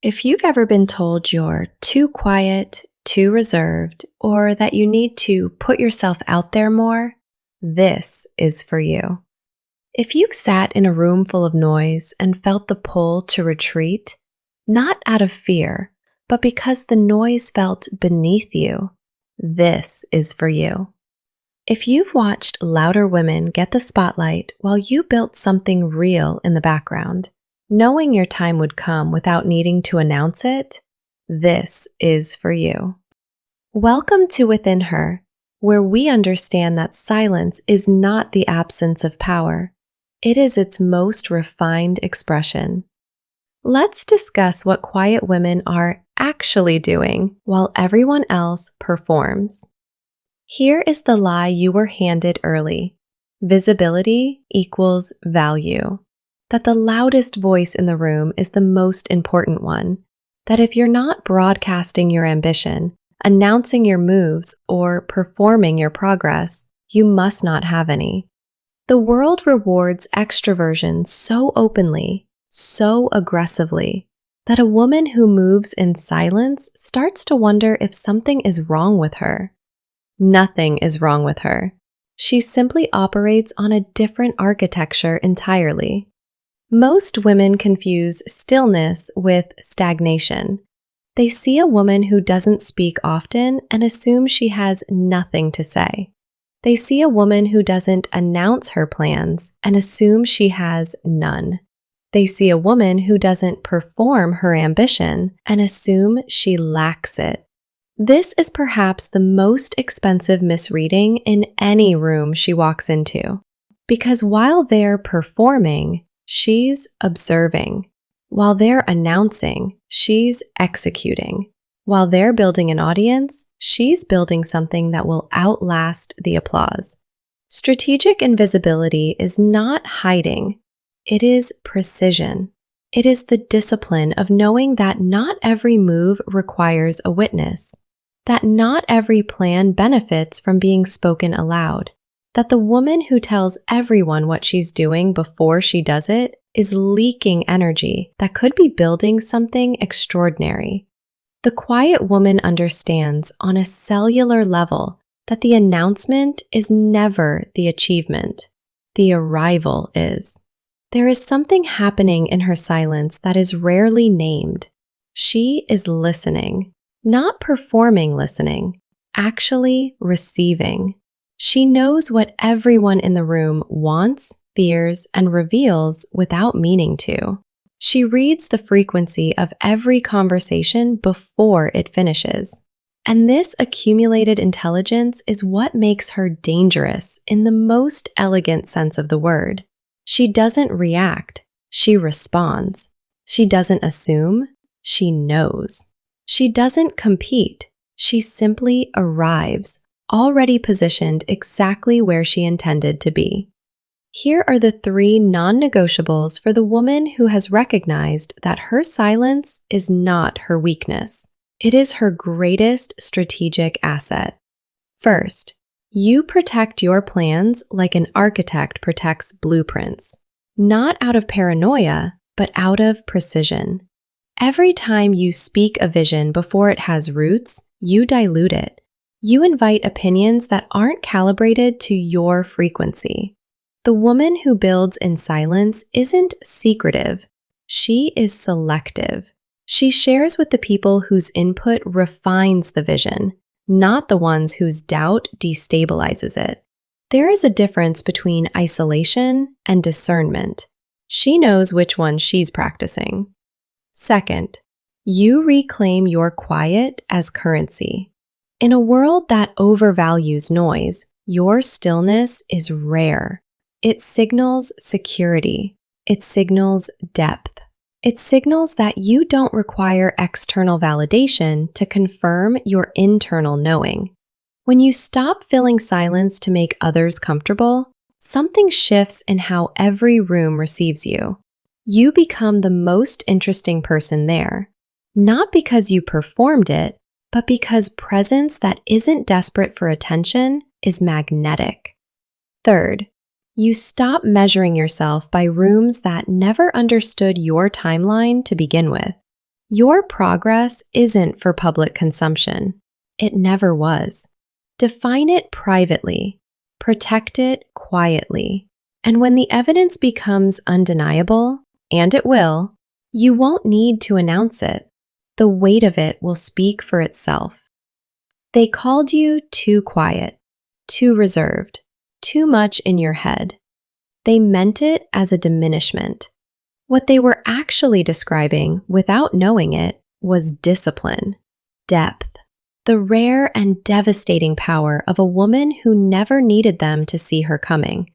If you've ever been told you're too quiet, too reserved, or that you need to put yourself out there more, this is for you. If you sat in a room full of noise and felt the pull to retreat, not out of fear, but because the noise felt beneath you, this is for you. If you've watched louder women get the spotlight while you built something real in the background, knowing your time would come without needing to announce it, this is for you. Welcome to Within Her, where we understand that silence is not the absence of power. It is its most refined expression. Let's discuss what quiet women are actually doing while everyone else performs. Here is the lie you were handed early. Visibility equals value. That the loudest voice in the room is the most important one. That if you're not broadcasting your ambition, announcing your moves, or performing your progress, you must not have any. The world rewards extroversion so openly, so aggressively, that a woman who moves in silence starts to wonder if something is wrong with her. Nothing is wrong with her. She simply operates on a different architecture entirely. Most women confuse stillness with stagnation. They see a woman who doesn't speak often and assume she has nothing to say. They see a woman who doesn't announce her plans and assume she has none. They see a woman who doesn't perform her ambition and assume she lacks it. This is perhaps the most expensive misreading in any room she walks into, because while they're performing, she's observing. While they're announcing, she's executing. While they're building an audience, she's building something that will outlast the applause. Strategic invisibility is not hiding. It is precision. It is the discipline of knowing that not every move requires a witness, that not every plan benefits from being spoken aloud, that the woman who tells everyone what she's doing before she does it is leaking energy that could be building something extraordinary. The quiet woman understands on a cellular level that the announcement is never the achievement. The arrival is. There is something happening in her silence that is rarely named. She is listening, not performing listening, actually receiving. She knows what everyone in the room wants, fears, and reveals without meaning to. She reads the frequency of every conversation before it finishes. And this accumulated intelligence is what makes her dangerous in the most elegant sense of the word. She doesn't react, she responds. She doesn't assume, she knows. She doesn't compete, she simply arrives, already positioned exactly where she intended to be. Here are the 3 non-negotiables for the woman who has recognized that her silence is not her weakness. It is her greatest strategic asset. First, you protect your plans like an architect protects blueprints, not out of paranoia, but out of precision. Every time you speak a vision before it has roots, you dilute it. You invite opinions that aren't calibrated to your frequency. The woman who builds in silence isn't secretive. She is selective. She shares with the people whose input refines the vision, not the ones whose doubt destabilizes it. There is a difference between isolation and discernment. She knows which one she's practicing. Second, you reclaim your quiet as currency. In a world that overvalues noise, your stillness is rare. It signals security. It signals depth. It signals that you don't require external validation to confirm your internal knowing. When you stop filling silence to make others comfortable, something shifts in how every room receives you. You become the most interesting person there, not because you performed it, but because presence that isn't desperate for attention is magnetic. Third, you stop measuring yourself by rooms that never understood your timeline to begin with. Your progress isn't for public consumption. It never was. Define it privately. Protect it quietly. And when the evidence becomes undeniable, and it will, you won't need to announce it. The weight of it will speak for itself. They called you too quiet, too reserved, too much in your head. They meant it as a diminishment. What they were actually describing, without knowing it, was discipline, depth, the rare and devastating power of a woman who never needed them to see her coming.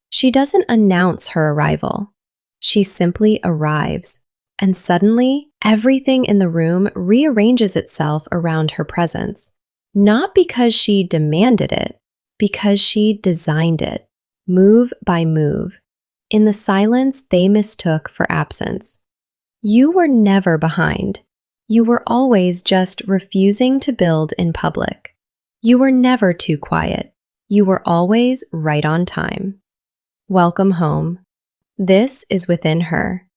She doesn't announce her arrival. She simply arrives, and suddenly, everything in the room rearranges itself around her presence. Not because she demanded it, because she designed it, move by move, in the silence they mistook for absence. You were never behind. You were always just refusing to build in public. You were never too quiet. You were always right on time. Welcome home. This is Within Her.